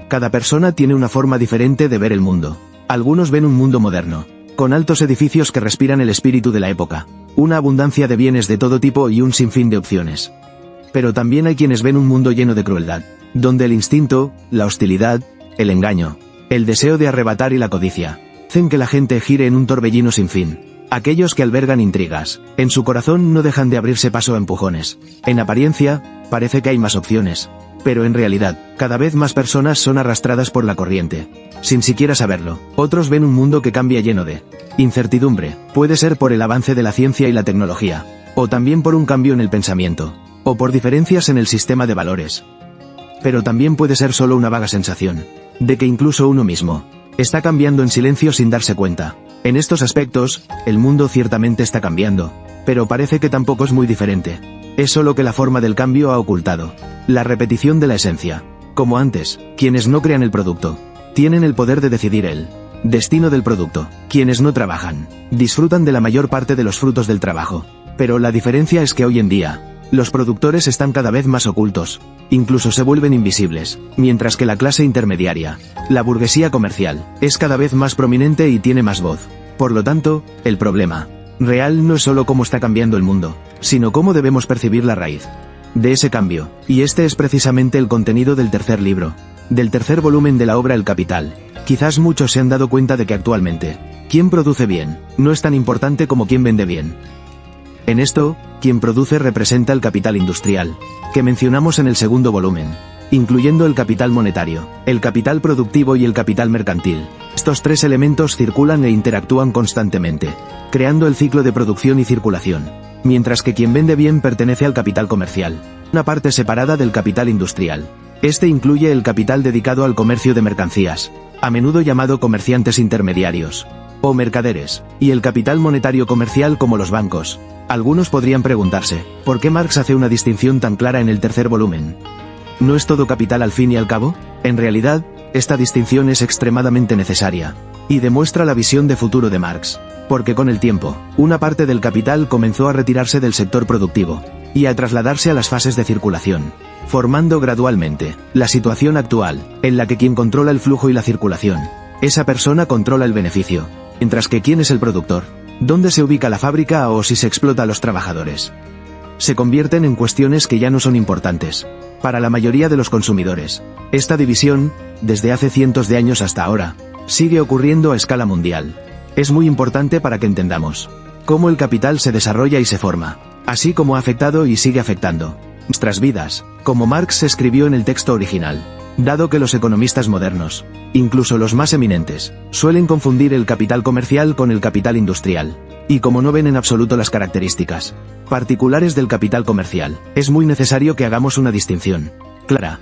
Cada persona tiene una forma diferente de ver el mundo. Algunos ven un mundo moderno, con altos edificios que respiran el espíritu de la época, una abundancia de bienes de todo tipo y un sinfín de opciones. Pero también hay quienes ven un mundo lleno de crueldad, donde el instinto, la hostilidad, el engaño, el deseo de arrebatar y la codicia hacen que la gente gire en un torbellino sin fin. Aquellos que albergan intrigas, en su corazón no dejan de abrirse paso a empujones. En apariencia, parece que hay más opciones, pero en realidad, cada vez más personas son arrastradas por la corriente, sin siquiera saberlo. Otros ven un mundo que cambia lleno de incertidumbre, puede ser por el avance de la ciencia y la tecnología, o también por un cambio en el pensamiento, o por diferencias en el sistema de valores. Pero también puede ser solo una vaga sensación, de que incluso uno mismo está cambiando en silencio sin darse cuenta. En estos aspectos, el mundo ciertamente está cambiando, pero parece que tampoco es muy diferente. Es solo que la forma del cambio ha ocultado la repetición de la esencia. Como antes, quienes no crean el producto tienen el poder de decidir el destino del producto. Quienes no trabajan disfrutan de la mayor parte de los frutos del trabajo. Pero la diferencia es que hoy en día, los productores están cada vez más ocultos, incluso se vuelven invisibles, mientras que la clase intermediaria, la burguesía comercial, es cada vez más prominente y tiene más voz. Por lo tanto, el problema real no es solo cómo está cambiando el mundo, sino cómo debemos percibir la raíz de ese cambio, y este es precisamente el contenido del tercer libro, del tercer volumen de la obra El Capital. Quizás muchos se han dado cuenta de que actualmente, quien produce bien, no es tan importante como quien vende bien. En esto, quien produce representa el capital industrial, que mencionamos en el segundo volumen, incluyendo el capital monetario, el capital productivo y el capital mercantil. Estos tres elementos circulan e interactúan constantemente, creando el ciclo de producción y circulación, mientras que quien vende bien pertenece al capital comercial, una parte separada del capital industrial. Este incluye el capital dedicado al comercio de mercancías, a menudo llamado comerciantes intermediarios, o mercaderes, y el capital monetario comercial como los bancos. Algunos podrían preguntarse, ¿por qué Marx hace una distinción tan clara en el tercer volumen? ¿No es todo capital al fin y al cabo? En realidad, esta distinción es extremadamente necesaria, y demuestra la visión de futuro de Marx, porque con el tiempo, una parte del capital comenzó a retirarse del sector productivo, y a trasladarse a las fases de circulación, formando gradualmente la situación actual, en la que quien controla el flujo y la circulación, esa persona controla el beneficio, mientras que ¿quién es el productor? ¿Dónde se ubica la fábrica o si se explota a los trabajadores? Se convierten en cuestiones que ya no son importantes para la mayoría de los consumidores. Esta división, desde hace cientos de años hasta ahora, sigue ocurriendo a escala mundial. Es muy importante para que entendamos cómo el capital se desarrolla y se forma, así como ha afectado y sigue afectando nuestras vidas, como Marx escribió en el texto original. Dado que los economistas modernos, incluso los más eminentes, suelen confundir el capital comercial con el capital industrial, y como no ven en absoluto las características particulares del capital comercial, es muy necesario que hagamos una distinción clara.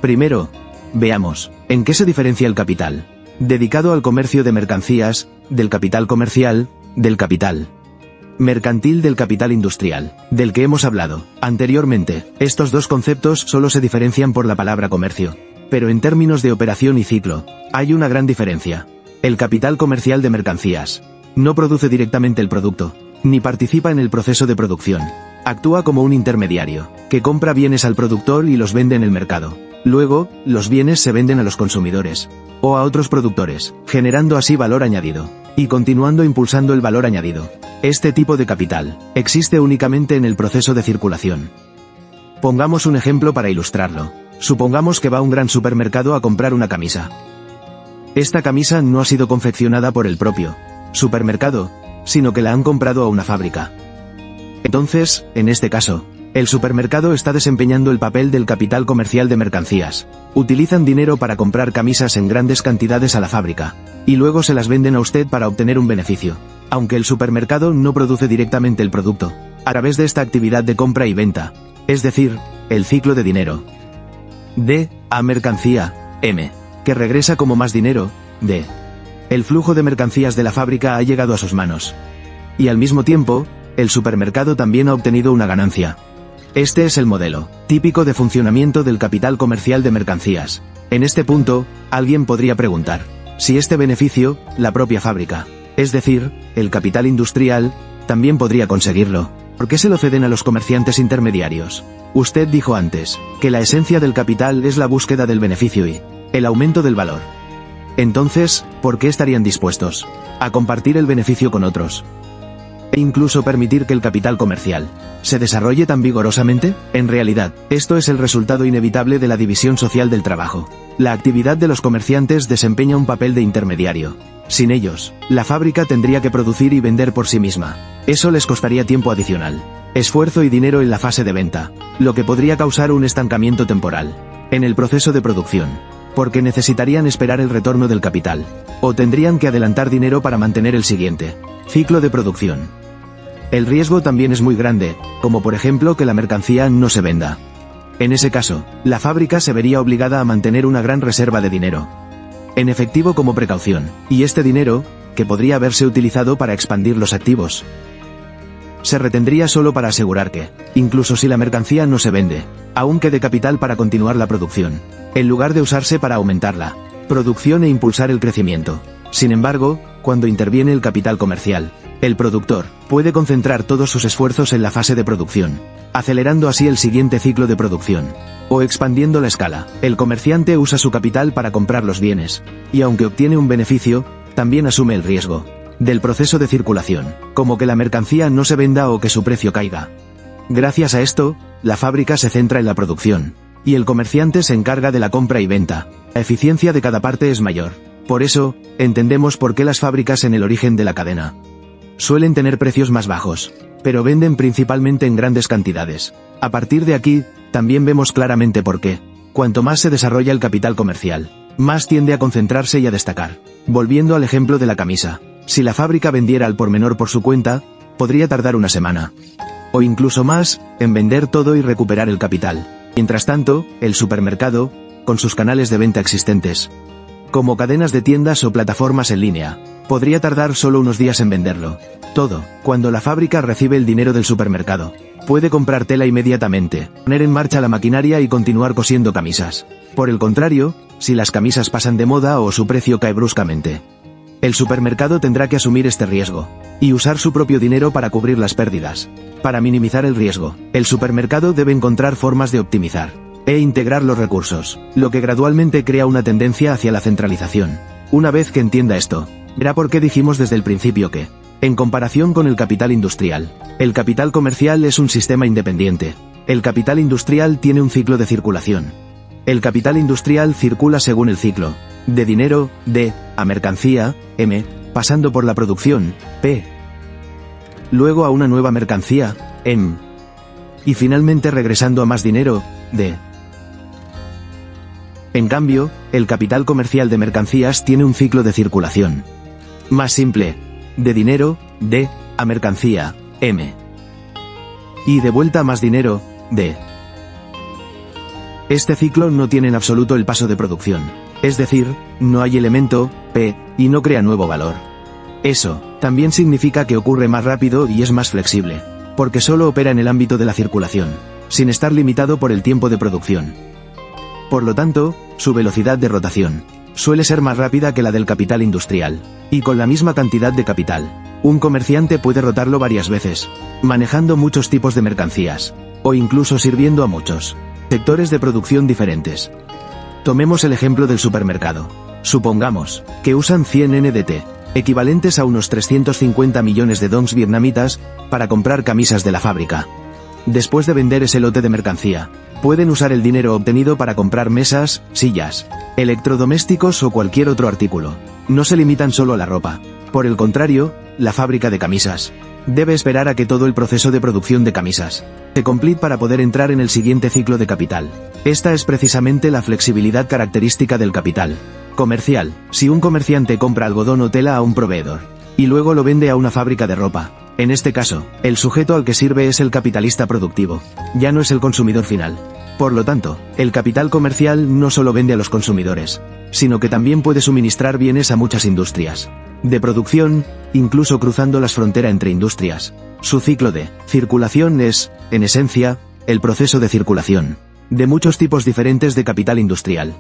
Primero, veamos, ¿en qué se diferencia el capital dedicado al comercio de mercancías, del capital comercial, del capital mercantil del capital industrial, del que hemos hablado anteriormente? Estos dos conceptos solo se diferencian por la palabra comercio, pero en términos de operación y ciclo, hay una gran diferencia. El capital comercial de mercancías no produce directamente el producto, ni participa en el proceso de producción. Actúa como un intermediario, que compra bienes al productor y los vende en el mercado. Luego, los bienes se venden a los consumidores, o a otros productores, generando así valor añadido, y continuando impulsando el valor añadido. Este tipo de capital existe únicamente en el proceso de circulación. Pongamos un ejemplo para ilustrarlo. Supongamos que va a un gran supermercado a comprar una camisa. Esta camisa no ha sido confeccionada por el propio supermercado, sino que la han comprado a una fábrica. Entonces, en este caso, el supermercado está desempeñando el papel del capital comercial de mercancías. Utilizan dinero para comprar camisas en grandes cantidades a la fábrica, y luego se las venden a usted para obtener un beneficio. Aunque el supermercado no produce directamente el producto, a través de esta actividad de compra y venta, es decir, el ciclo de dinero. D, a mercancía, M, que regresa como más dinero, D. El flujo de mercancías de la fábrica ha llegado a sus manos. Y al mismo tiempo, el supermercado también ha obtenido una ganancia. Este es el modelo típico de funcionamiento del capital comercial de mercancías. En este punto, alguien podría preguntar, si este beneficio, la propia fábrica, es decir, el capital industrial, también podría conseguirlo. ¿Por qué se lo ceden a los comerciantes intermediarios? Usted dijo antes, que la esencia del capital es la búsqueda del beneficio y el aumento del valor. Entonces, ¿por qué estarían dispuestos a compartir el beneficio con otros? E incluso permitir que el capital comercial se desarrolle tan vigorosamente. En realidad, esto es el resultado inevitable de la división social del trabajo. La actividad de los comerciantes desempeña un papel de intermediario. Sin ellos, la fábrica tendría que producir y vender por sí misma. Eso les costaría tiempo adicional, esfuerzo y dinero en la fase de venta, lo que podría causar un estancamiento temporal en el proceso de producción, porque necesitarían esperar el retorno del capital, o tendrían que adelantar dinero para mantener el siguiente ciclo de producción. El riesgo también es muy grande, como por ejemplo que la mercancía no se venda. En ese caso, la fábrica se vería obligada a mantener una gran reserva de dinero en efectivo como precaución, y este dinero, que podría haberse utilizado para expandir los activos, se retendría solo para asegurar que, incluso si la mercancía no se vende, aún quede capital para continuar la producción, en lugar de usarse para aumentar la producción e impulsar el crecimiento. Sin embargo, cuando interviene el capital comercial, el productor puede concentrar todos sus esfuerzos en la fase de producción, acelerando así el siguiente ciclo de producción, o expandiendo la escala. El comerciante usa su capital para comprar los bienes, y aunque obtiene un beneficio, también asume el riesgo del proceso de circulación, como que la mercancía no se venda o que su precio caiga. Gracias a esto, la fábrica se centra en la producción, y el comerciante se encarga de la compra y venta. La eficiencia de cada parte es mayor. Por eso, entendemos por qué las fábricas en el origen de la cadena suelen tener precios más bajos, pero venden principalmente en grandes cantidades. A partir de aquí, también vemos claramente por qué, cuanto más se desarrolla el capital comercial, más tiende a concentrarse y a destacar. Volviendo al ejemplo de la camisa, si la fábrica vendiera al por menor por su cuenta, podría tardar una semana, o incluso más, en vender todo y recuperar el capital. Mientras tanto, el supermercado, con sus canales de venta existentes, como cadenas de tiendas o plataformas en línea, podría tardar solo unos días en venderlo todo. Cuando la fábrica recibe el dinero del supermercado, puede comprar tela inmediatamente, poner en marcha la maquinaria y continuar cosiendo camisas. Por el contrario, si las camisas pasan de moda o su precio cae bruscamente, el supermercado tendrá que asumir este riesgo y usar su propio dinero para cubrir las pérdidas. Para minimizar el riesgo, el supermercado debe encontrar formas de optimizar e integrar los recursos, lo que gradualmente crea una tendencia hacia la centralización. Una vez que entienda esto, verá por qué dijimos desde el principio que, en comparación con el capital industrial, el capital comercial es un sistema independiente. El capital industrial tiene un ciclo de circulación. El capital industrial circula según el ciclo de dinero, D, a mercancía, M, pasando por la producción, P, luego a una nueva mercancía, M, y finalmente regresando a más dinero, D. En cambio, el capital comercial de mercancías tiene un ciclo de circulación más simple, de dinero, D, a mercancía, M, y de vuelta a más dinero, D. Este ciclo no tiene en absoluto el paso de producción, es decir, no hay elemento, P, y no crea nuevo valor. Eso también significa que ocurre más rápido y es más flexible, porque solo opera en el ámbito de la circulación, sin estar limitado por el tiempo de producción. Por lo tanto, su velocidad de rotación suele ser más rápida que la del capital industrial, y con la misma cantidad de capital, un comerciante puede rotarlo varias veces, manejando muchos tipos de mercancías, o incluso sirviendo a muchos sectores de producción diferentes. Tomemos el ejemplo del supermercado. Supongamos que usan 100 NDT, equivalentes a unos 350 millones de dongs vietnamitas, para comprar camisas de la fábrica. Después de vender ese lote de mercancía, pueden usar el dinero obtenido para comprar mesas, sillas, electrodomésticos o cualquier otro artículo. No se limitan solo a la ropa. Por el contrario, la fábrica de camisas debe esperar a que todo el proceso de producción de camisas se complete para poder entrar en el siguiente ciclo de capital. Esta es precisamente la flexibilidad característica del capital comercial. Si un comerciante compra algodón o tela a un proveedor, y luego lo vende a una fábrica de ropa, en este caso, el sujeto al que sirve es el capitalista productivo, ya no es el consumidor final. Por lo tanto, el capital comercial no solo vende a los consumidores, sino que también puede suministrar bienes a muchas industrias de producción, incluso cruzando las fronteras entre industrias. Su ciclo de circulación es, en esencia, el proceso de circulación de muchos tipos diferentes de capital industrial.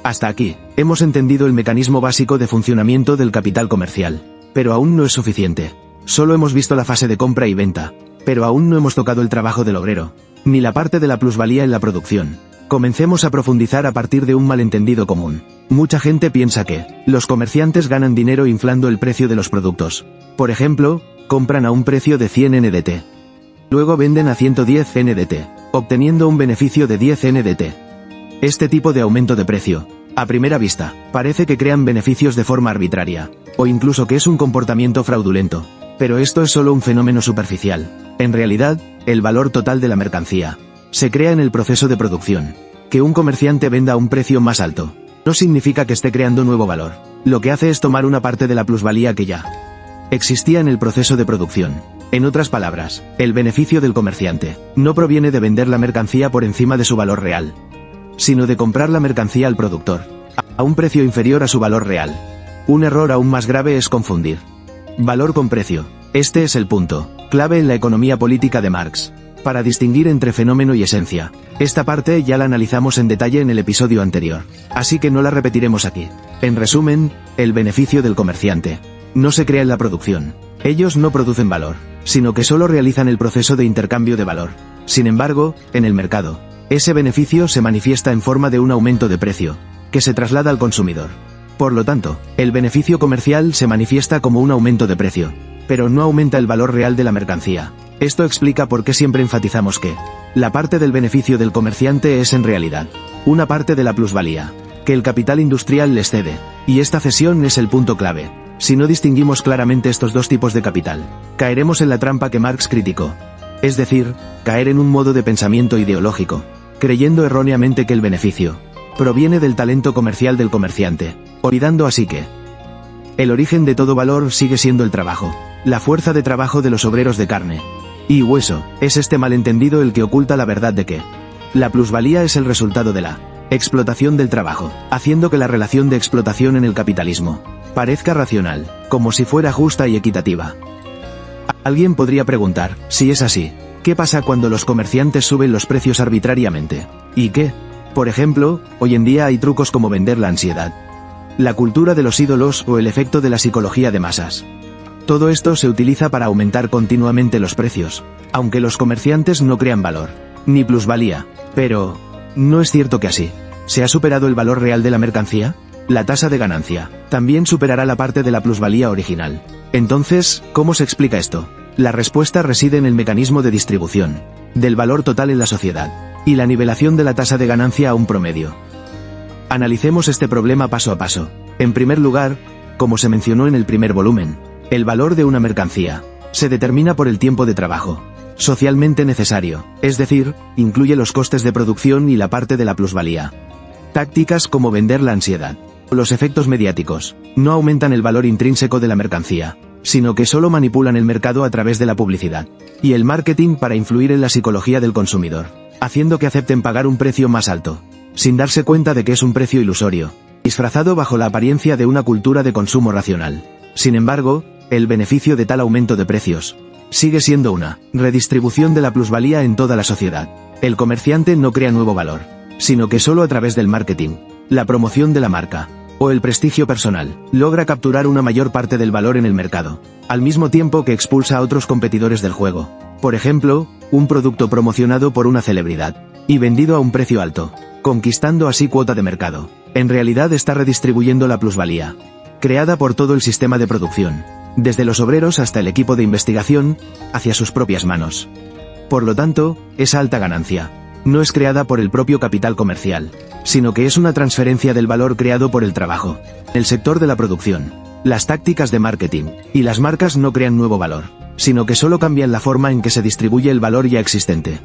Hasta aquí, hemos entendido el mecanismo básico de funcionamiento del capital comercial, pero aún no es suficiente. Solo hemos visto la fase de compra y venta, Pero aún no hemos tocado el trabajo del obrero, ni la parte de la plusvalía en la producción. Comencemos a profundizar a partir de un malentendido común. Mucha gente piensa que los comerciantes ganan dinero inflando el precio de los productos. Por ejemplo, compran a un precio de 100 NDT. Luego venden a 110 NDT, obteniendo un beneficio de 10 NDT. Este tipo de aumento de precio, a primera vista, parece que crean beneficios de forma arbitraria, o incluso que es un comportamiento fraudulento. Pero esto es solo un fenómeno superficial. En realidad, el valor total de la mercancía se crea en el proceso de producción. Que un comerciante venda a un precio más alto no significa que esté creando nuevo valor. Lo que hace es tomar una parte de la plusvalía que ya existía en el proceso de producción. En otras palabras, el beneficio del comerciante no proviene de vender la mercancía por encima de su valor real, sino de comprar la mercancía al productor a un precio inferior a su valor real. Un error aún más grave es confundir valor con precio. Este es el punto clave en la economía política de Marx, para distinguir entre fenómeno y esencia. Esta parte ya la analizamos en detalle en el episodio anterior, así que no la repetiremos aquí. En resumen, el beneficio del comerciante no se crea en la producción. Ellos no producen valor, sino que solo realizan el proceso de intercambio de valor. Sin embargo, en el mercado, ese beneficio se manifiesta en forma de un aumento de precio, que se traslada al consumidor. Por lo tanto, el beneficio comercial se manifiesta como un aumento de precio, pero no aumenta el valor real de la mercancía. Esto explica por qué siempre enfatizamos que la parte del beneficio del comerciante es en realidad una parte de la plusvalía que el capital industrial les cede, y esta cesión es el punto clave. Si no distinguimos claramente estos dos tipos de capital, caeremos en la trampa que Marx criticó, es decir, caer en un modo de pensamiento ideológico, creyendo erróneamente que el beneficio proviene del talento comercial del comerciante, olvidando así que el origen de todo valor sigue siendo el trabajo, la fuerza de trabajo de los obreros de carne y hueso. Es este malentendido el que oculta la verdad de que la plusvalía es el resultado de la explotación del trabajo, haciendo que la relación de explotación en el capitalismo parezca racional, como si fuera justa y equitativa. Alguien podría preguntar, si es así, ¿qué pasa cuando los comerciantes suben los precios arbitrariamente? ¿Y qué? Por ejemplo, hoy en día hay trucos como vender la ansiedad, la cultura de los ídolos o el efecto de la psicología de masas. Todo esto se utiliza para aumentar continuamente los precios, aunque los comerciantes no crean valor, ni plusvalía. Pero ¿no es cierto que así se ha superado el valor real de la mercancía? La tasa de ganancia también superará la parte de la plusvalía original. Entonces, ¿cómo se explica esto? La respuesta reside en el mecanismo de distribución del valor total en la sociedad y la nivelación de la tasa de ganancia a un promedio. Analicemos este problema paso a paso. En primer lugar, como se mencionó en el primer volumen, el valor de una mercancía se determina por el tiempo de trabajo socialmente necesario, es decir, incluye los costes de producción y la parte de la plusvalía. Tácticas como vender la ansiedad o los efectos mediáticos no aumentan el valor intrínseco de la mercancía, sino que solo manipulan el mercado a través de la publicidad y el marketing para influir en la psicología del consumidor, haciendo que acepten pagar un precio más alto, sin darse cuenta de que es un precio ilusorio, disfrazado bajo la apariencia de una cultura de consumo racional. Sin embargo, el beneficio de tal aumento de precios sigue siendo una redistribución de la plusvalía en toda la sociedad. El comerciante no crea nuevo valor, sino que solo a través del marketing, la promoción de la marca o el prestigio personal, logra capturar una mayor parte del valor en el mercado, al mismo tiempo que expulsa a otros competidores del juego. Por ejemplo, un producto promocionado por una celebridad y vendido a un precio alto, conquistando así cuota de mercado, en realidad está redistribuyendo la plusvalía creada por todo el sistema de producción, desde los obreros hasta el equipo de investigación, hacia sus propias manos. Por lo tanto, esa alta ganancia no es creada por el propio capital comercial, sino que es una transferencia del valor creado por el trabajo. En el sector de la producción, las tácticas de marketing y las marcas no crean nuevo valor, sino que solo cambian la forma en que se distribuye el valor ya existente.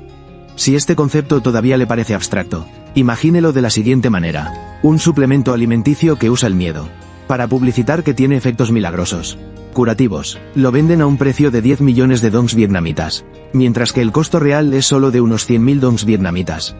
Si este concepto todavía le parece abstracto, imagínelo de la siguiente manera: un suplemento alimenticio que usa el miedo para publicitar que tiene efectos milagrosos, curativos, lo venden a un precio de 10 millones de dongs vietnamitas, mientras que el costo real es solo de unos 100.000 dongs vietnamitas.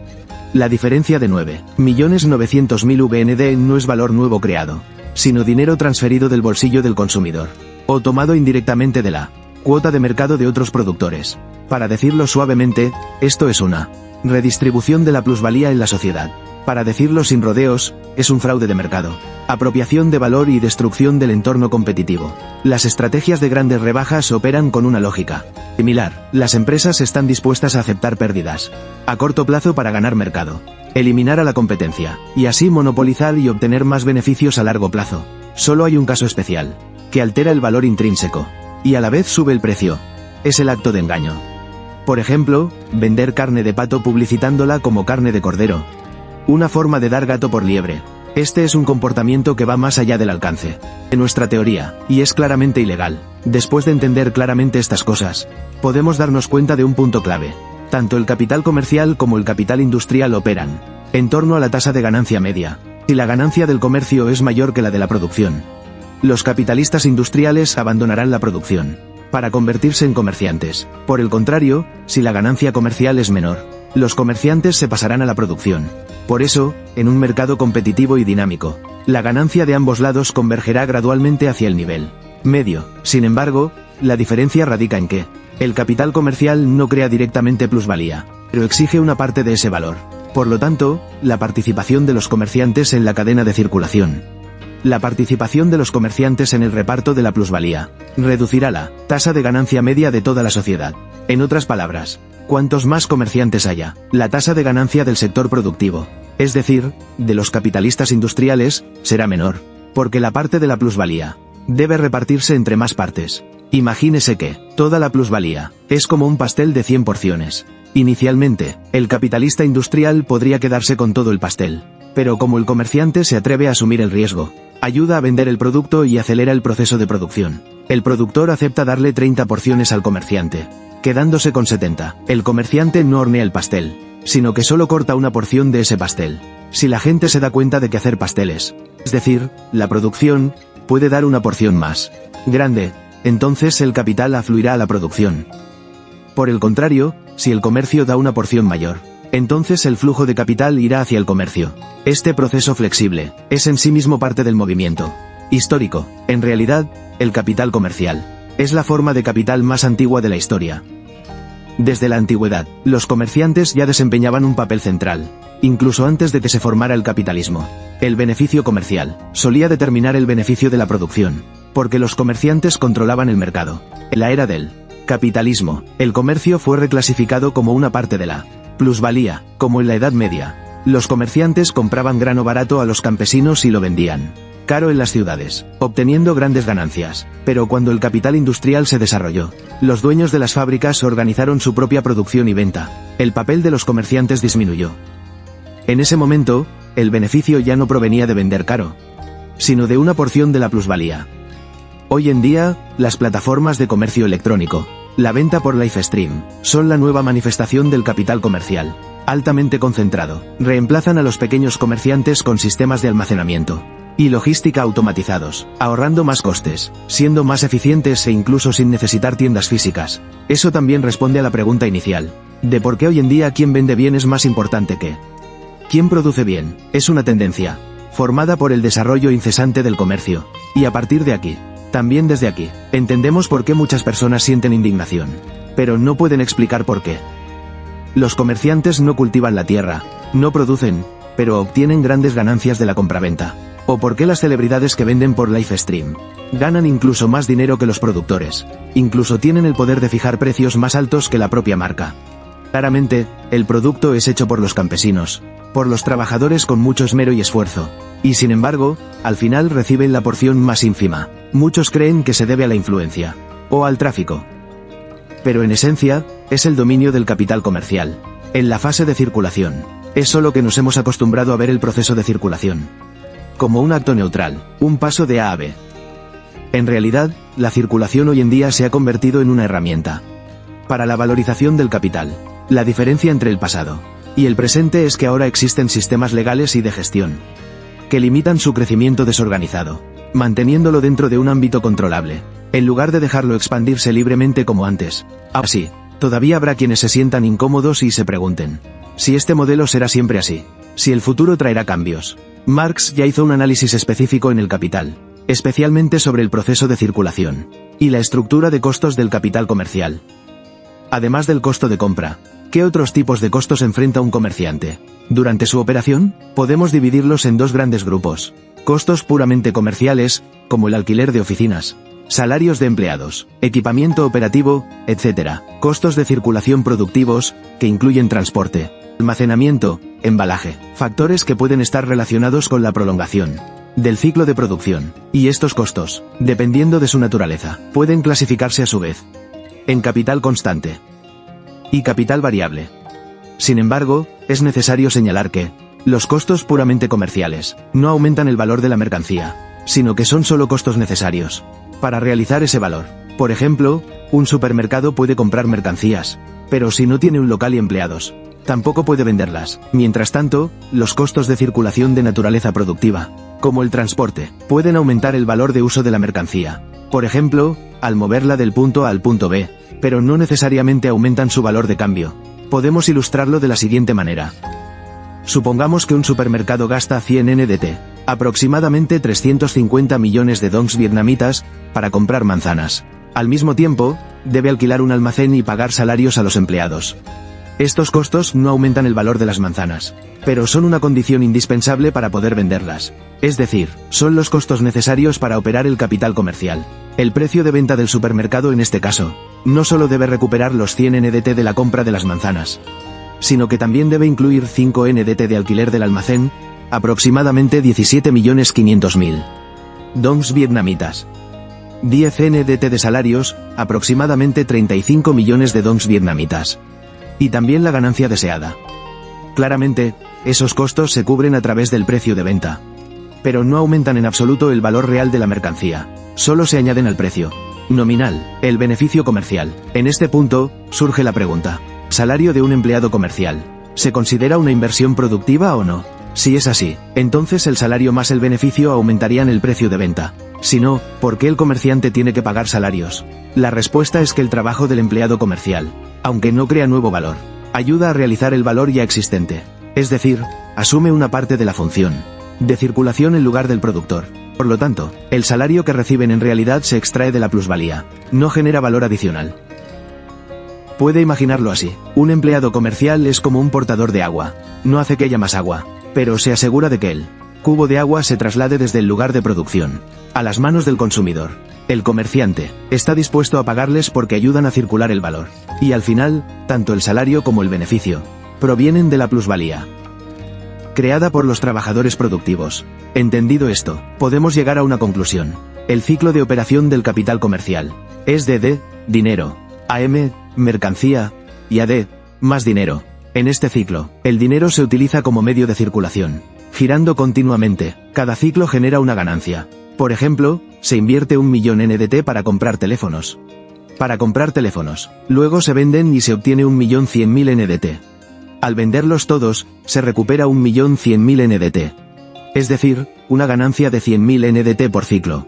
La diferencia de 9.900.000 VND no es valor nuevo creado, sino dinero transferido del bolsillo del consumidor, o tomado indirectamente de la cuota de mercado de otros productores. Para decirlo suavemente, esto es una Redistribución de la plusvalía en la sociedad. Para decirlo sin rodeos, es un fraude de mercado. Apropiación de valor y destrucción del entorno competitivo. Las estrategias de grandes rebajas operan con una lógica similar. Las empresas están dispuestas a aceptar pérdidas a corto plazo para ganar mercado, eliminar a la competencia, y así monopolizar y obtener más beneficios a largo plazo. Solo hay un caso especial, que altera el valor intrínseco, y a la vez sube el precio. Es el acto de engaño. Por ejemplo, vender carne de pato publicitándola como carne de cordero. Una forma de dar gato por liebre. Este es un comportamiento que va más allá del alcance de nuestra teoría, y es claramente ilegal. Después de entender claramente estas cosas, podemos darnos cuenta de un punto clave. Tanto el capital comercial como el capital industrial operan en torno a la tasa de ganancia media. Si la ganancia del comercio es mayor que la de la producción, los capitalistas industriales abandonarán la producción para convertirse en comerciantes. Por el contrario, si la ganancia comercial es menor, los comerciantes se pasarán a la producción. Por eso, en un mercado competitivo y dinámico, la ganancia de ambos lados convergerá gradualmente hacia el nivel medio. Sin embargo, la diferencia radica en que el capital comercial no crea directamente plusvalía, pero exige una parte de ese valor. Por lo tanto, la participación de los comerciantes en la cadena de circulación, la participación de los comerciantes en el reparto de la plusvalía, reducirá la tasa de ganancia media de toda la sociedad. En otras palabras, cuantos más comerciantes haya, la tasa de ganancia del sector productivo, es decir, de los capitalistas industriales, será menor, porque la parte de la plusvalía debe repartirse entre más partes. Imagínese que toda la plusvalía es como un pastel de 100 porciones. Inicialmente, el capitalista industrial podría quedarse con todo el pastel, pero como el comerciante se atreve a asumir el riesgo, ayuda a vender el producto y acelera el proceso de producción, el productor acepta darle 30 porciones al comerciante, quedándose con 70. El comerciante no hornea el pastel, sino que solo corta una porción de ese pastel. Si la gente se da cuenta de que hacer pasteles, es decir, la producción, puede dar una porción más grande, entonces el capital afluirá a la producción. Por el contrario, si el comercio da una porción mayor, entonces el flujo de capital irá hacia el comercio. Este proceso flexible es en sí mismo parte del movimiento histórico. En realidad, el capital comercial es la forma de capital más antigua de la historia. Desde la antigüedad, los comerciantes ya desempeñaban un papel central, incluso antes de que se formara el capitalismo. El beneficio comercial solía determinar el beneficio de la producción, porque los comerciantes controlaban el mercado. En la era del capitalismo, el comercio fue reclasificado como una parte de la plusvalía, como en la Edad Media. Los comerciantes compraban grano barato a los campesinos y lo vendían caro en las ciudades, obteniendo grandes ganancias. Pero cuando el capital industrial se desarrolló, los dueños de las fábricas organizaron su propia producción y venta. El papel de los comerciantes disminuyó. En ese momento, el beneficio ya no provenía de vender caro, sino de una porción de la plusvalía. Hoy en día, las plataformas de comercio electrónico, la venta por Livestream, son la nueva manifestación del capital comercial, altamente concentrado. Reemplazan a los pequeños comerciantes con sistemas de almacenamiento y logística automatizados, ahorrando más costes, siendo más eficientes e incluso sin necesitar tiendas físicas. Eso también responde a la pregunta inicial, de por qué hoy en día quien vende bien es más importante que quien produce bien. Es una tendencia, formada por el desarrollo incesante del comercio, y a partir de aquí, también desde aquí, entendemos por qué muchas personas sienten indignación, pero no pueden explicar por qué. Los comerciantes no cultivan la tierra, no producen, pero obtienen grandes ganancias de la compraventa. ¿O por qué las celebridades que venden por Livestream ganan incluso más dinero que los productores? Incluso tienen el poder de fijar precios más altos que la propia marca. Claramente, el producto es hecho por los campesinos, por los trabajadores con mucho esmero y esfuerzo, y sin embargo, al final reciben la porción más ínfima. Muchos creen que se debe a la influencia, o al tráfico. Pero en esencia, es el dominio del capital comercial, en la fase de circulación. Es solo que nos hemos acostumbrado a ver el proceso de circulación como un acto neutral, un paso de A a B. En realidad, la circulación hoy en día se ha convertido en una herramienta para la valorización del capital. La diferencia entre el pasado y el presente es que ahora existen sistemas legales y de gestión que limitan su crecimiento desorganizado, manteniéndolo dentro de un ámbito controlable, en lugar de dejarlo expandirse libremente como antes. Así, todavía habrá quienes se sientan incómodos y se pregunten si este modelo será siempre así, si el futuro traerá cambios. Marx ya hizo un análisis específico en El Capital, especialmente sobre el proceso de circulación y la estructura de costos del capital comercial. Además del costo de compra, ¿Qué otros tipos de costos enfrenta un comerciante? Durante su operación, podemos dividirlos en dos grandes grupos. Costos puramente comerciales, como el alquiler de oficinas, salarios de empleados, equipamiento operativo, etc. Costos de circulación productivos, que incluyen transporte, almacenamiento, embalaje, factores que pueden estar relacionados con la prolongación del ciclo de producción. Y estos costos, dependiendo de su naturaleza, pueden clasificarse a su vez en capital constante y capital variable. Sin embargo, es necesario señalar que los costos puramente comerciales no aumentan el valor de la mercancía, sino que son solo costos necesarios para realizar ese valor. Por ejemplo, un supermercado puede comprar mercancías, pero si no tiene un local y empleados, tampoco puede venderlas. Mientras tanto, los costos de circulación de naturaleza productiva, como el transporte, pueden aumentar el valor de uso de la mercancía. Por ejemplo, al moverla del punto A al punto B, pero no necesariamente aumentan su valor de cambio. Podemos ilustrarlo de la siguiente manera. Supongamos que un supermercado gasta 100 NDT, aproximadamente 350 millones de dongs vietnamitas, para comprar manzanas. Al mismo tiempo, debe alquilar un almacén y pagar salarios a los empleados. Estos costos no aumentan el valor de las manzanas, pero son una condición indispensable para poder venderlas. Es decir, son los costos necesarios para operar el capital comercial. El precio de venta del supermercado en este caso, no solo debe recuperar los 100 NDT de la compra de las manzanas, sino que también debe incluir 5 NDT de alquiler del almacén, aproximadamente 17.500.000 dongs vietnamitas. 10 NDT de salarios, aproximadamente 35 millones de dongs vietnamitas. Y también la ganancia deseada. Claramente, esos costos se cubren a través del precio de venta, pero no aumentan en absoluto el valor real de la mercancía, solo se añaden al precio nominal, el beneficio comercial. En este punto, surge la pregunta: ¿salario de un empleado comercial se considera una inversión productiva o no? Si es así, entonces el salario más el beneficio aumentarían el precio de venta. Si no, ¿por qué el comerciante tiene que pagar salarios? La respuesta es que el trabajo del empleado comercial, aunque no crea nuevo valor, ayuda a realizar el valor ya existente. Es decir, asume una parte de la función de circulación en lugar del productor. Por lo tanto, el salario que reciben en realidad se extrae de la plusvalía, no genera valor adicional. Puede imaginarlo así: un empleado comercial es como un portador de agua, no hace que haya más agua, pero se asegura de que el cubo de agua se traslade desde el lugar de producción a las manos del consumidor. El comerciante está dispuesto a pagarles porque ayudan a circular el valor, y al final, tanto el salario como el beneficio provienen de la plusvalía creada por los trabajadores productivos. Entendido esto, podemos llegar a una conclusión. El ciclo de operación del capital comercial es de D, dinero, AM, mercancía, y AD, más dinero. En este ciclo, el dinero se utiliza como medio de circulación, girando continuamente. Cada ciclo genera una ganancia. Por ejemplo, se invierte 1.000.000 NDT para comprar teléfonos. Luego se venden y se obtiene 1.100.000 NDT. Al venderlos todos, se recupera 1.100.000 NDT. Es decir, una ganancia de 100.000 NDT por ciclo.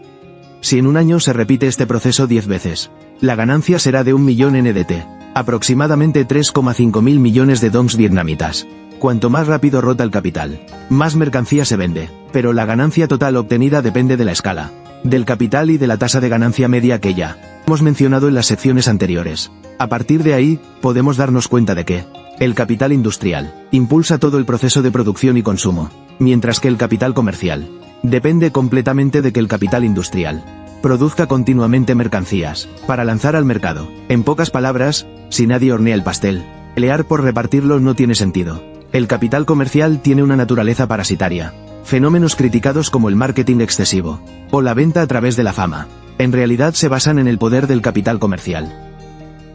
Si en un año se repite este proceso 10 veces, la ganancia será de 1.000.000 NDT, aproximadamente 3,5 mil millones de dongs vietnamitas. Cuanto más rápido rota el capital, más mercancía se vende, pero la ganancia total obtenida depende de la escala del capital y de la tasa de ganancia media que ya hemos mencionado en las secciones anteriores. A partir de ahí, podemos darnos cuenta de que el capital industrial impulsa todo el proceso de producción y consumo, mientras que el capital comercial depende completamente de que el capital industrial produzca continuamente mercancías para lanzar al mercado. En pocas palabras, si nadie hornea el pastel, pelear por repartirlo no tiene sentido. El capital comercial tiene una naturaleza parasitaria. Fenómenos criticados como el marketing excesivo o la venta a través de la fama, en realidad se basan en el poder del capital comercial.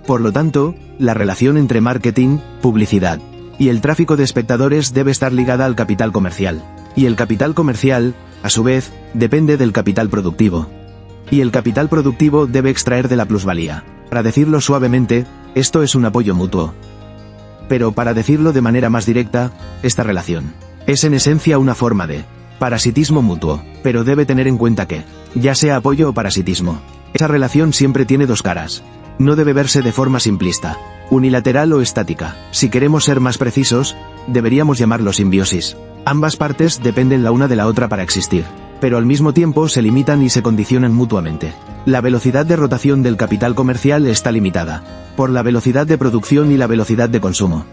Por lo tanto, la relación entre marketing, publicidad y el tráfico de espectadores debe estar ligada al capital comercial. Y el capital comercial, a su vez, depende del capital productivo. Y el capital productivo debe extraer de la plusvalía. Para decirlo suavemente, esto es un apoyo mutuo. Pero para decirlo de manera más directa, esta relación es en esencia una forma de parasitismo mutuo, pero debe tener en cuenta que, ya sea apoyo o parasitismo, esa relación siempre tiene dos caras. No debe verse de forma simplista, unilateral o estática. Si queremos ser más precisos, deberíamos llamarlo simbiosis. Ambas partes dependen la una de la otra para existir, pero al mismo tiempo se limitan y se condicionan mutuamente. La velocidad de rotación del capital comercial está limitada por la velocidad de producción y la velocidad de consumo.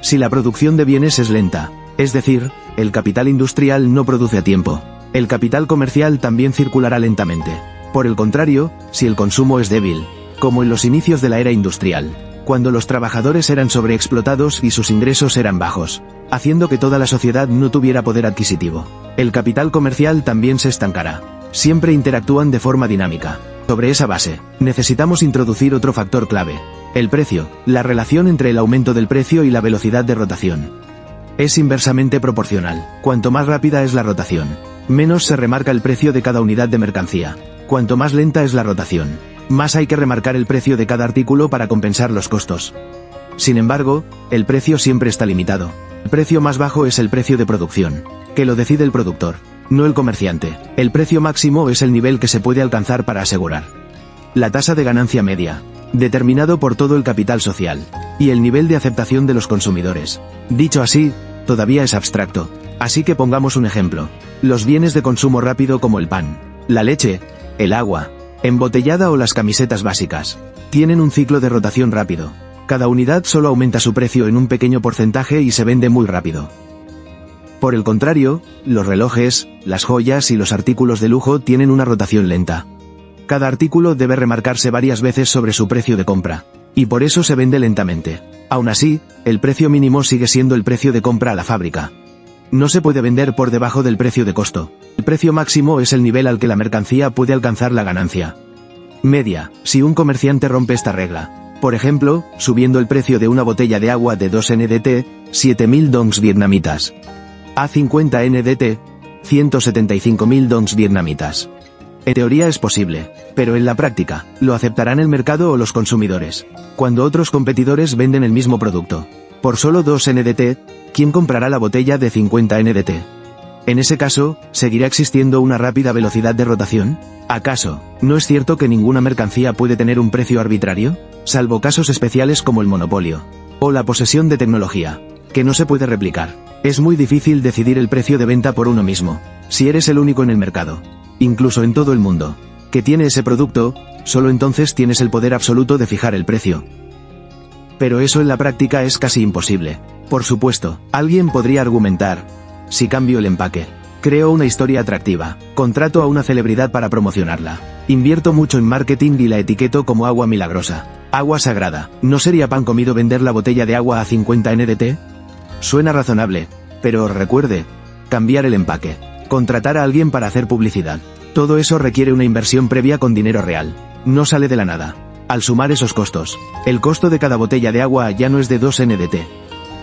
Si la producción de bienes es lenta, es decir, el capital industrial no produce a tiempo, el capital comercial también circulará lentamente. Por el contrario, si el consumo es débil, como en los inicios de la era industrial, cuando los trabajadores eran sobreexplotados y sus ingresos eran bajos, haciendo que toda la sociedad no tuviera poder adquisitivo, el capital comercial también se estancará. Siempre interactúan de forma dinámica. Sobre esa base, necesitamos introducir otro factor clave: el precio, la relación entre el aumento del precio y la velocidad de rotación. Es inversamente proporcional. Cuanto más rápida es la rotación, menos se remarca el precio de cada unidad de mercancía. Cuanto más lenta es la rotación, más hay que remarcar el precio de cada artículo para compensar los costos. Sin embargo, el precio siempre está limitado. El precio más bajo es el precio de producción, que lo decide el productor, no el comerciante. El precio máximo es el nivel que se puede alcanzar para asegurar la tasa de ganancia media, determinado por todo el capital social, y el nivel de aceptación de los consumidores. Dicho así, todavía es abstracto. Así que pongamos un ejemplo. Los bienes de consumo rápido como el pan, la leche, el agua embotellada o las camisetas básicas, tienen un ciclo de rotación rápido. Cada unidad solo aumenta su precio en un pequeño porcentaje y se vende muy rápido. Por el contrario, los relojes, las joyas y los artículos de lujo tienen una rotación lenta. Cada artículo debe remarcarse varias veces sobre su precio de compra, y por eso se vende lentamente. Aún así, el precio mínimo sigue siendo el precio de compra a la fábrica. No se puede vender por debajo del precio de costo. El precio máximo es el nivel al que la mercancía puede alcanzar la ganancia media. Si un comerciante rompe esta regla, por ejemplo, subiendo el precio de una botella de agua de 2 NDT, 7.000 dongs vietnamitas, a 50 NDT, 175.000 dongs vietnamitas. En teoría es posible, pero en la práctica, ¿lo aceptarán el mercado o los consumidores? Cuando otros competidores venden el mismo producto por solo 2 NDT, ¿quién comprará la botella de 50 NDT? En ese caso, ¿seguirá existiendo una rápida velocidad de rotación? ¿Acaso no es cierto que ninguna mercancía puede tener un precio arbitrario? Salvo casos especiales como el monopolio o la posesión de tecnología, que no se puede replicar. Es muy difícil decidir el precio de venta por uno mismo, si eres el único en el mercado, incluso en todo el mundo, que tiene ese producto, solo entonces tienes el poder absoluto de fijar el precio. Pero eso en la práctica es casi imposible. Por supuesto, alguien podría argumentar: si cambio el empaque, creo una historia atractiva, contrato a una celebridad para promocionarla, invierto mucho en marketing y la etiqueto como agua milagrosa, agua sagrada, ¿no sería pan comido vender la botella de agua a 50 NDT? Suena razonable, pero recuerde, cambiar el empaque, contratar a alguien para hacer publicidad, todo eso requiere una inversión previa con dinero real, no sale de la nada. Al sumar esos costos, el costo de cada botella de agua ya no es de 2 NDT,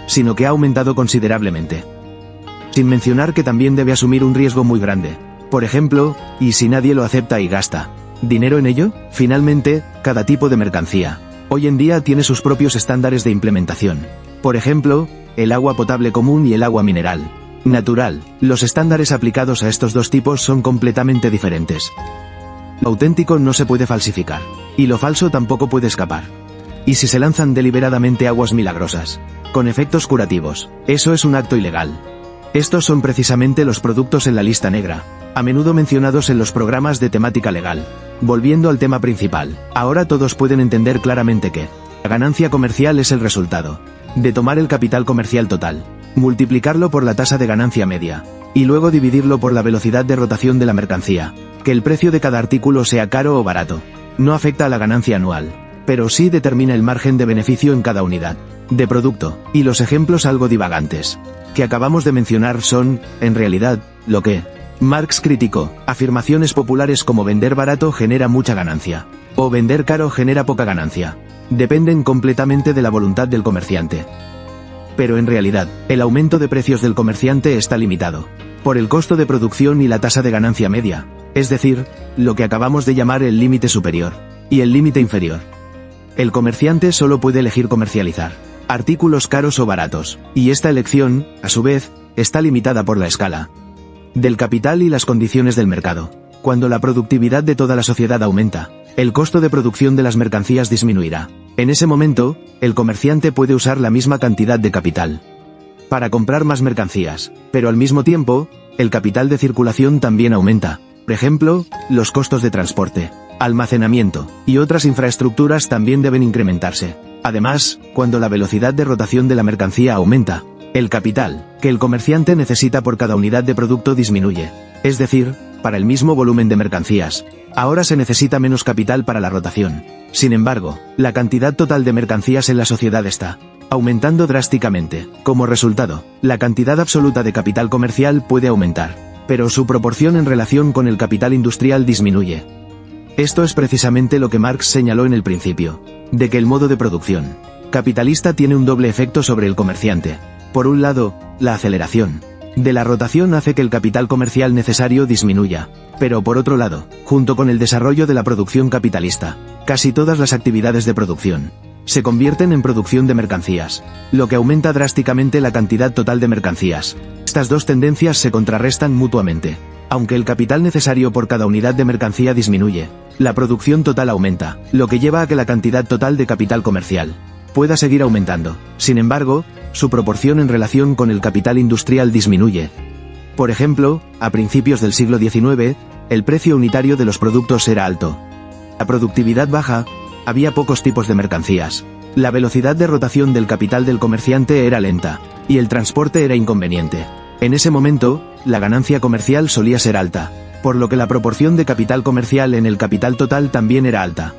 sino que ha aumentado considerablemente. Sin mencionar que también debe asumir un riesgo muy grande. Por ejemplo, ¿y si nadie lo acepta y gasta dinero en ello? Finalmente, cada tipo de mercancía hoy en día tiene sus propios estándares de implementación. Por ejemplo, el agua potable común y el agua mineral natural. Los estándares aplicados a estos dos tipos son completamente diferentes. Lo auténtico no se puede falsificar, y lo falso tampoco puede escapar. ¿Y si se lanzan deliberadamente aguas milagrosas, con efectos curativos? Eso es un acto ilegal. Estos son precisamente los productos en la lista negra, a menudo mencionados en los programas de temática legal. Volviendo al tema principal, ahora todos pueden entender claramente que la ganancia comercial es el resultado de tomar el capital comercial total, multiplicarlo por la tasa de ganancia media, y luego dividirlo por la velocidad de rotación de la mercancía. Que el precio de cada artículo sea caro o barato no afecta a la ganancia anual, pero sí determina el margen de beneficio en cada unidad de producto, y los ejemplos algo divagantes que acabamos de mencionar son, en realidad, lo que Marx criticó. Afirmaciones populares como vender barato genera mucha ganancia, o vender caro genera poca ganancia, dependen completamente de la voluntad del comerciante. Pero en realidad, el aumento de precios del comerciante está limitado por el costo de producción y la tasa de ganancia media, es decir, lo que acabamos de llamar el límite superior y el límite inferior. El comerciante solo puede elegir comercializar artículos caros o baratos, y esta elección, a su vez, está limitada por la escala del capital y las condiciones del mercado. Cuando la productividad de toda la sociedad aumenta, el costo de producción de las mercancías disminuirá. En ese momento, el comerciante puede usar la misma cantidad de capital para comprar más mercancías, pero al mismo tiempo, el capital de circulación también aumenta. Por ejemplo, los costos de transporte. almacenamiento y otras infraestructuras también deben incrementarse. Además, cuando la velocidad de rotación de la mercancía aumenta, el capital que el comerciante necesita por cada unidad de producto disminuye. Es decir, para el mismo volumen de mercancías, ahora se necesita menos capital para la rotación. Sin embargo, la cantidad total de mercancías en la sociedad está aumentando drásticamente. Como resultado, la cantidad absoluta de capital comercial puede aumentar, pero su proporción en relación con el capital industrial disminuye. Esto es precisamente lo que Marx señaló en el principio, de que el modo de producción capitalista tiene un doble efecto sobre el comerciante. Por un lado, la aceleración de la rotación hace que el capital comercial necesario disminuya, pero por otro lado, junto con el desarrollo de la producción capitalista, casi todas las actividades de producción se convierten en producción de mercancías, lo que aumenta drásticamente la cantidad total de mercancías. Estas dos tendencias se contrarrestan mutuamente. Aunque el capital necesario por cada unidad de mercancía disminuye, la producción total aumenta, lo que lleva a que la cantidad total de capital comercial pueda seguir aumentando. Sin embargo, su proporción en relación con el capital industrial disminuye. Por ejemplo, a principios del siglo XIX, el precio unitario de los productos era alto. La productividad baja, había pocos tipos de mercancías. La velocidad de rotación del capital del comerciante era lenta, y el transporte era inconveniente. En ese momento, la ganancia comercial solía ser alta, por lo que la proporción de capital comercial en el capital total también era alta.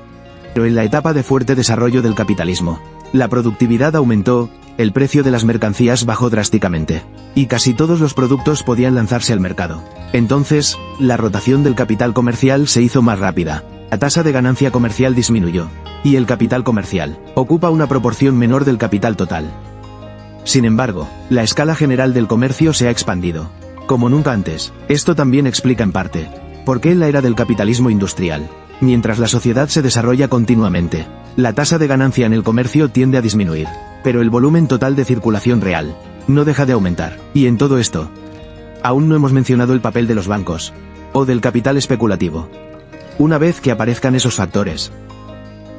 Pero en la etapa de fuerte desarrollo del capitalismo, la productividad aumentó, el precio de las mercancías bajó drásticamente, y casi todos los productos podían lanzarse al mercado. Entonces, la rotación del capital comercial se hizo más rápida, la tasa de ganancia comercial disminuyó, y el capital comercial ocupa una proporción menor del capital total. Sin embargo, la escala general del comercio se ha expandido como nunca antes. Esto también explica en parte por qué en la era del capitalismo industrial, mientras la sociedad se desarrolla continuamente, la tasa de ganancia en el comercio tiende a disminuir, pero el volumen total de circulación real no deja de aumentar. Y en todo esto, aún no hemos mencionado el papel de los bancos o del capital especulativo. Una vez que aparezcan esos factores,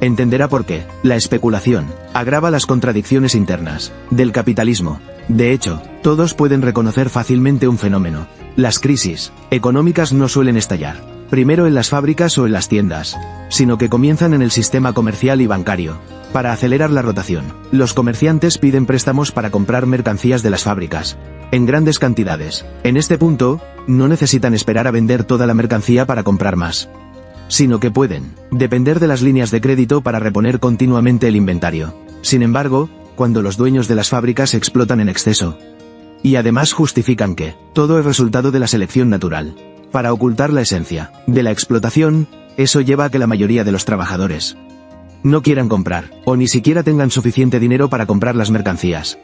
entenderá por qué la especulación agrava las contradicciones internas del capitalismo. De hecho, todos pueden reconocer fácilmente un fenómeno. Las crisis económicas no suelen estallar primero en las fábricas o en las tiendas, sino que comienzan en el sistema comercial y bancario. Para acelerar la rotación, los comerciantes piden préstamos para comprar mercancías de las fábricas en grandes cantidades. En este punto, no necesitan esperar a vender toda la mercancía para comprar más, sino que pueden depender de las líneas de crédito para reponer continuamente el inventario. Sin embargo, cuando los dueños de las fábricas explotan en exceso, y además justifican que todo es resultado de la selección natural, para ocultar la esencia de la explotación, eso lleva a que la mayoría de los trabajadores no quieran comprar, o ni siquiera tengan suficiente dinero para comprar las mercancías.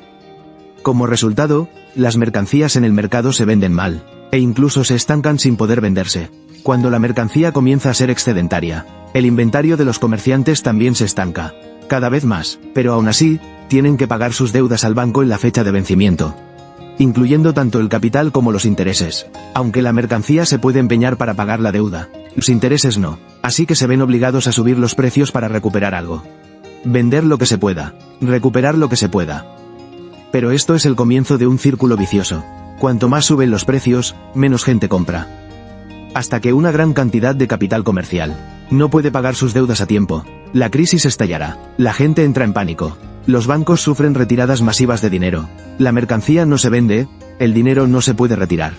Como resultado, las mercancías en el mercado se venden mal, e incluso se estancan sin poder venderse. Cuando la mercancía comienza a ser excedentaria, el inventario de los comerciantes también se estanca, cada vez más, pero aún así, tienen que pagar sus deudas al banco en la fecha de vencimiento, incluyendo tanto el capital como los intereses. Aunque la mercancía se puede empeñar para pagar la deuda, los intereses no, así que se ven obligados a subir los precios para recuperar algo. Vender lo que se pueda, recuperar lo que se pueda. Pero esto es el comienzo de un círculo vicioso. Cuanto más suben los precios, menos gente compra, hasta que una gran cantidad de capital comercial no puede pagar sus deudas a tiempo. La crisis estallará, la gente entra en pánico, los bancos sufren retiradas masivas de dinero, la mercancía no se vende, el dinero no se puede retirar.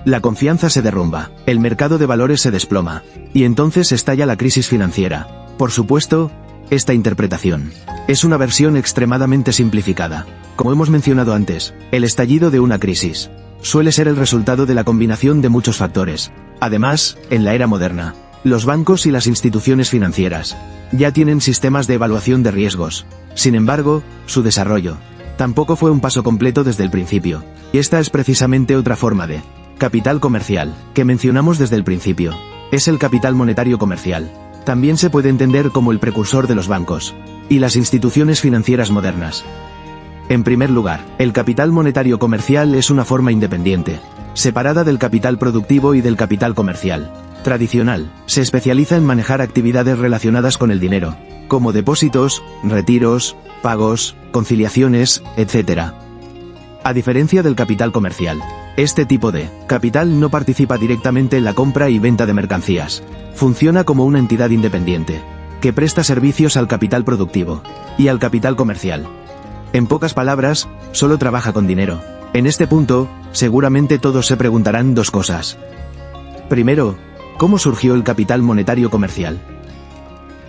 La confianza se derrumba, el mercado de valores se desploma, y entonces estalla la crisis financiera. Por supuesto, esta interpretación es una versión extremadamente simplificada. Como hemos mencionado antes, el estallido de una crisis suele ser el resultado de la combinación de muchos factores. Además, en la era moderna, los bancos y las instituciones financieras ya tienen sistemas de evaluación de riesgos. Sin embargo, su desarrollo tampoco fue un paso completo desde el principio. Y esta es precisamente otra forma de capital comercial que mencionamos desde el principio. Es el capital monetario comercial. También se puede entender como el precursor de los bancos y las instituciones financieras modernas. En primer lugar, el capital monetario comercial es una forma independiente, separada del capital productivo y del capital comercial tradicional. Se especializa en manejar actividades relacionadas con el dinero, como depósitos, retiros, pagos, conciliaciones, etc. A diferencia del capital comercial, Este tipo de capital no participa directamente en la compra y venta de mercancías. Funciona como una entidad independiente, que presta servicios al capital productivo y al capital comercial. En pocas palabras, solo trabaja con dinero. En este punto, seguramente todos se preguntarán dos cosas. Primero, ¿cómo surgió el capital monetario comercial?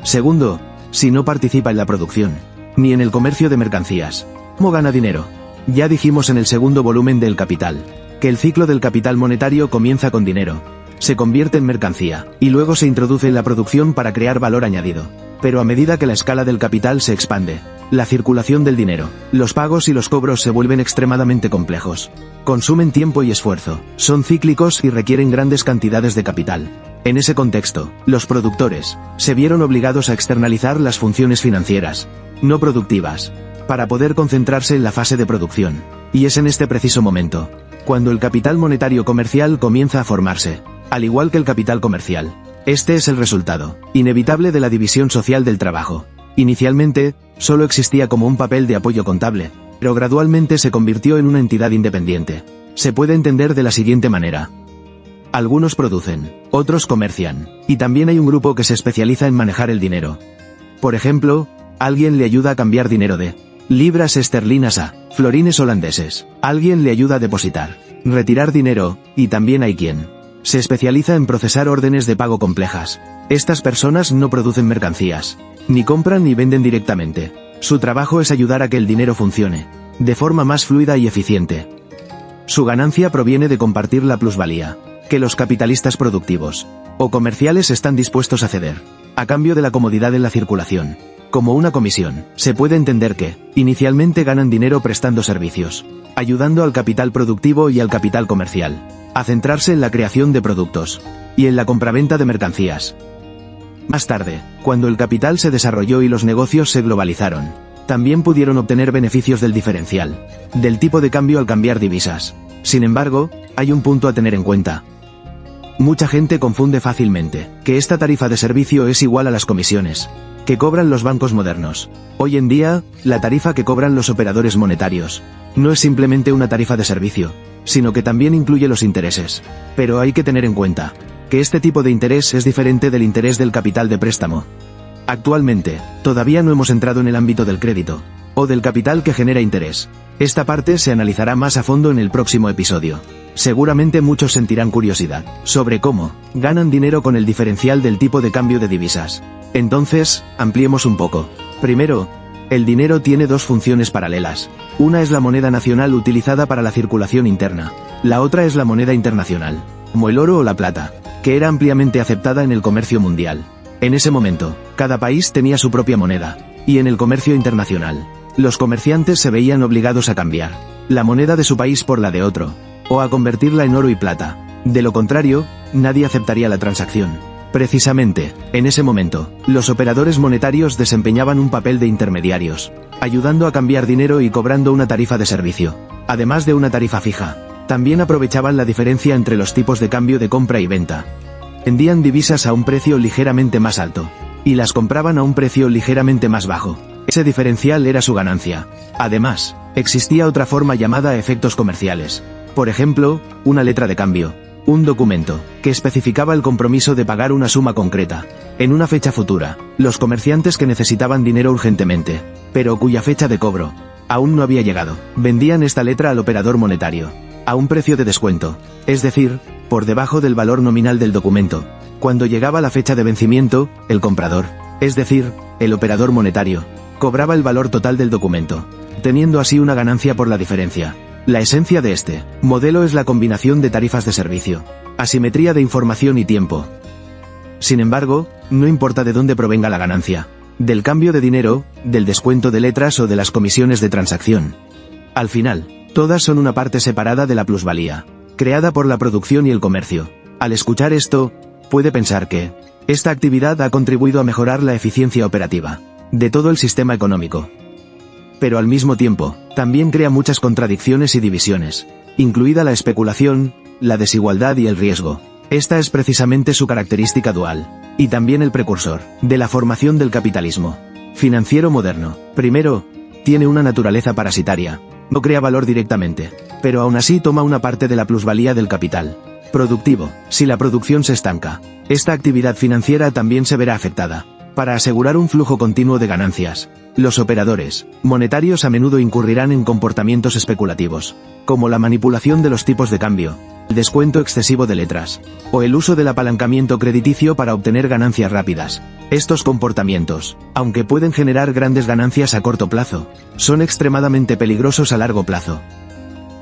Segundo, si no participa en la producción, ni en el comercio de mercancías, ¿cómo gana dinero? Ya dijimos en el segundo volumen del Capital, que el ciclo del capital monetario comienza con dinero, se convierte en mercancía, y luego se introduce en la producción para crear valor añadido. Pero a medida que la escala del capital se expande, la circulación del dinero, los pagos y los cobros se vuelven extremadamente complejos. Consumen tiempo y esfuerzo, son cíclicos y requieren grandes cantidades de capital. En ese contexto, los productores se vieron obligados a externalizar las funciones financieras, no productivas, para poder concentrarse en la fase de producción. Y es en este preciso momento, cuando el capital monetario comercial comienza a formarse, al igual que el capital comercial. Este es el resultado inevitable de la división social del trabajo. Inicialmente, solo existía como un papel de apoyo contable, pero gradualmente se convirtió en una entidad independiente. Se puede entender de la siguiente manera. Algunos producen, otros comercian, y también hay un grupo que se especializa en manejar el dinero. Por ejemplo, alguien le ayuda a cambiar dinero de libras esterlinas a florines holandeses. Alguien le ayuda a depositar, retirar dinero, y también hay quien se especializa en procesar órdenes de pago complejas. Estas personas no producen mercancías, ni compran ni venden directamente. Su trabajo es ayudar a que el dinero funcione de forma más fluida y eficiente. Su ganancia proviene de compartir la plusvalía que los capitalistas productivos o comerciales están dispuestos a ceder, a cambio de la comodidad en la circulación. Como una comisión, se puede entender que, inicialmente ganan dinero prestando servicios, ayudando al capital productivo y al capital comercial a centrarse en la creación de productos y en la compraventa de mercancías. Más tarde, cuando el capital se desarrolló y los negocios se globalizaron, también pudieron obtener beneficios del diferencial, del tipo de cambio al cambiar divisas. Sin embargo, hay un punto a tener en cuenta. Mucha gente confunde fácilmente que esta tarifa de servicio es igual a las comisiones que cobran los bancos modernos. Hoy en día, la tarifa que cobran los operadores monetarios no es simplemente una tarifa de servicio, sino que también incluye los intereses. Pero hay que tener en cuenta que este tipo de interés es diferente del interés del capital de préstamo. Actualmente, todavía no hemos entrado en el ámbito del crédito, o del capital que genera interés. Esta parte se analizará más a fondo en el próximo episodio. Seguramente muchos sentirán curiosidad sobre cómo ganan dinero con el diferencial del tipo de cambio de divisas. Entonces, ampliemos un poco. Primero, el dinero tiene dos funciones paralelas. Una es la moneda nacional utilizada para la circulación interna. La otra es la moneda internacional, como el oro o la plata, que era ampliamente aceptada en el comercio mundial. En ese momento, cada país tenía su propia moneda, y en el comercio internacional, los comerciantes se veían obligados a cambiar la moneda de su país por la de otro, o a convertirla en oro y plata. De lo contrario, nadie aceptaría la transacción. Precisamente, en ese momento, los operadores monetarios desempeñaban un papel de intermediarios, ayudando a cambiar dinero y cobrando una tarifa de servicio, además de una tarifa fija. También aprovechaban la diferencia entre los tipos de cambio de compra y venta. Vendían divisas a un precio ligeramente más alto, y las compraban a un precio ligeramente más bajo. Ese diferencial era su ganancia. Además, existía otra forma llamada efectos comerciales. Por ejemplo, una letra de cambio, un documento, que especificaba el compromiso de pagar una suma concreta, en una fecha futura. Los comerciantes que necesitaban dinero urgentemente, pero cuya fecha de cobro aún no había llegado, vendían esta letra al operador monetario, a un precio de descuento, es decir, por debajo del valor nominal del documento. Cuando llegaba la fecha de vencimiento, el comprador, es decir, el operador monetario, cobraba el valor total del documento, teniendo así una ganancia por la diferencia. La esencia de este modelo es la combinación de tarifas de servicio, asimetría de información y tiempo. Sin embargo, no importa de dónde provenga la ganancia, del cambio de dinero, del descuento de letras o de las comisiones de transacción. Al final, todas son una parte separada de la plusvalía, creada por la producción y el comercio. Al escuchar esto, puede pensar que esta actividad ha contribuido a mejorar la eficiencia operativa de todo el sistema económico. Pero al mismo tiempo, también crea muchas contradicciones y divisiones, incluida la especulación, la desigualdad y el riesgo. Esta es precisamente su característica dual, y también el precursor de la formación del capitalismo financiero moderno. Primero, tiene una naturaleza parasitaria, No crea valor directamente, pero aún así toma una parte de la plusvalía del capital productivo. Si la producción se estanca, esta actividad financiera también se verá afectada. Para asegurar un flujo continuo de ganancias, los operadores monetarios a menudo incurrirán en comportamientos especulativos, como la manipulación de los tipos de cambio, el descuento excesivo de letras, o el uso del apalancamiento crediticio para obtener ganancias rápidas. Estos comportamientos, aunque pueden generar grandes ganancias a corto plazo, son extremadamente peligrosos a largo plazo.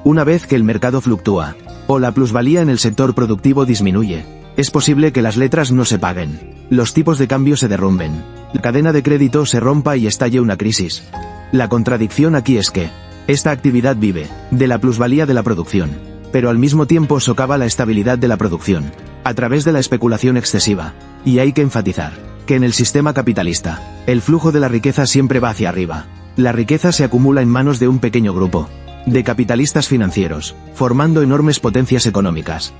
Una vez que el mercado fluctúa, o la plusvalía en el sector productivo disminuye, es posible que las letras no se paguen, los tipos de cambio se derrumben, la cadena de crédito se rompa y estalle una crisis. La contradicción aquí es que esta actividad vive de la plusvalía de la producción, pero al mismo tiempo socava la estabilidad de la producción, a través de la especulación excesiva. Y hay que enfatizar que en el sistema capitalista, el flujo de la riqueza siempre va hacia arriba. La riqueza se acumula en manos de un pequeño grupo de capitalistas financieros, formando enormes potencias económicas.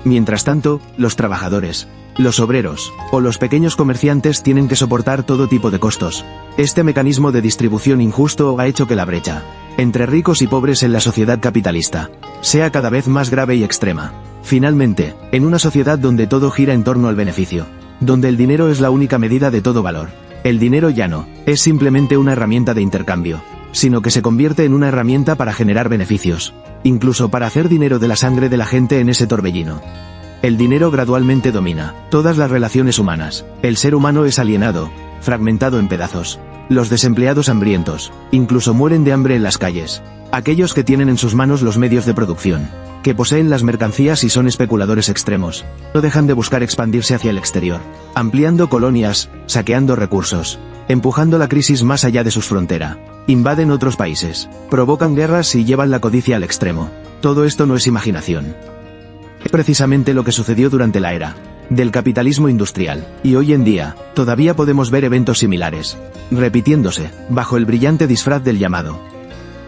Mientras tanto, los trabajadores, los obreros, o los pequeños comerciantes tienen que soportar todo tipo de costos. Este mecanismo de distribución injusto ha hecho que la brecha entre ricos y pobres en la sociedad capitalista sea cada vez más grave y extrema. Finalmente, en una sociedad donde todo gira en torno al beneficio, donde el dinero es la única medida de todo valor, el dinero ya no es simplemente una herramienta de intercambio, sino que se convierte en una herramienta para generar beneficios, incluso para hacer dinero de la sangre de la gente en ese torbellino. El dinero gradualmente domina todas las relaciones humanas. El ser humano es alienado, fragmentado en pedazos. Los desempleados hambrientos, incluso mueren de hambre en las calles. Aquellos que tienen en sus manos los medios de producción, que poseen las mercancías y son especuladores extremos, no dejan de buscar expandirse hacia el exterior, ampliando colonias, saqueando recursos, empujando la crisis más allá de sus fronteras. Invaden otros países, provocan guerras y llevan la codicia al extremo. Todo esto no es imaginación. Es precisamente lo que sucedió durante la era del capitalismo industrial, y hoy en día, todavía podemos ver eventos similares, repitiéndose, bajo el brillante disfraz del llamado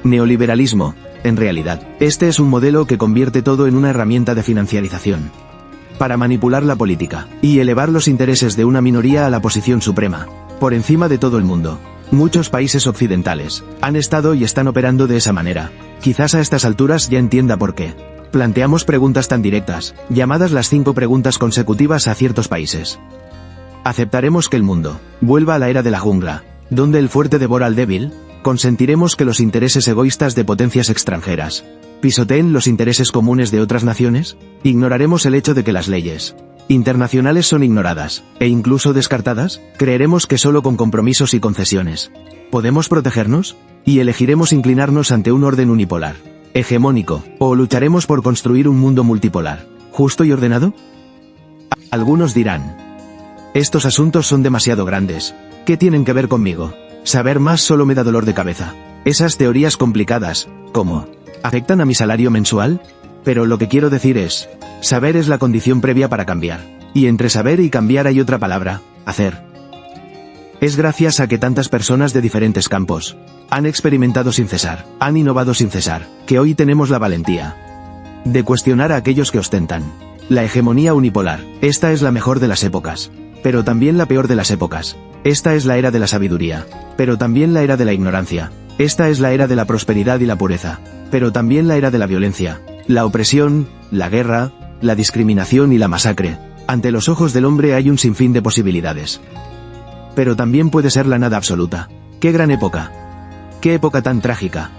neoliberalismo. En realidad, este es un modelo que convierte todo en una herramienta de financiarización, para manipular la política, y elevar los intereses de una minoría a la posición suprema, por encima de todo el mundo. Muchos países occidentales han estado y están operando de esa manera. Quizás a estas alturas ya entienda por qué planteamos preguntas tan directas, llamadas las 5 preguntas consecutivas a ciertos países. ¿Aceptaremos que el mundo vuelva a la era de la jungla, donde el fuerte devora al débil? ¿Consentiremos que los intereses egoístas de potencias extranjeras pisoteen los intereses comunes de otras naciones? ¿Ignoraremos el hecho de que las leyes internacionales son ignoradas, e incluso descartadas? ¿Creeremos que solo con compromisos y concesiones podemos protegernos? ¿Y elegiremos inclinarnos ante un orden unipolar, hegemónico, o lucharemos por construir un mundo multipolar, justo y ordenado? Algunos dirán: estos asuntos son demasiado grandes. ¿Qué tienen que ver conmigo? Saber más solo me da dolor de cabeza. Esas teorías complicadas, ¿cómo afectan a mi salario mensual? Pero lo que quiero decir es, saber es la condición previa para cambiar. Y entre saber y cambiar hay otra palabra: hacer. Es gracias a que tantas personas de diferentes campos han experimentado sin cesar, han innovado sin cesar, que hoy tenemos la valentía de cuestionar a aquellos que ostentan la hegemonía unipolar. Esta es la mejor de las épocas, pero también la peor de las épocas. Esta es la era de la sabiduría, pero también la era de la ignorancia. Esta es la era de la prosperidad y la pureza, pero también la era de la violencia, la opresión, la guerra, la discriminación y la masacre. Ante los ojos del hombre hay un sinfín de posibilidades, pero también puede ser la nada absoluta. ¡Qué gran época! ¡Qué época tan trágica!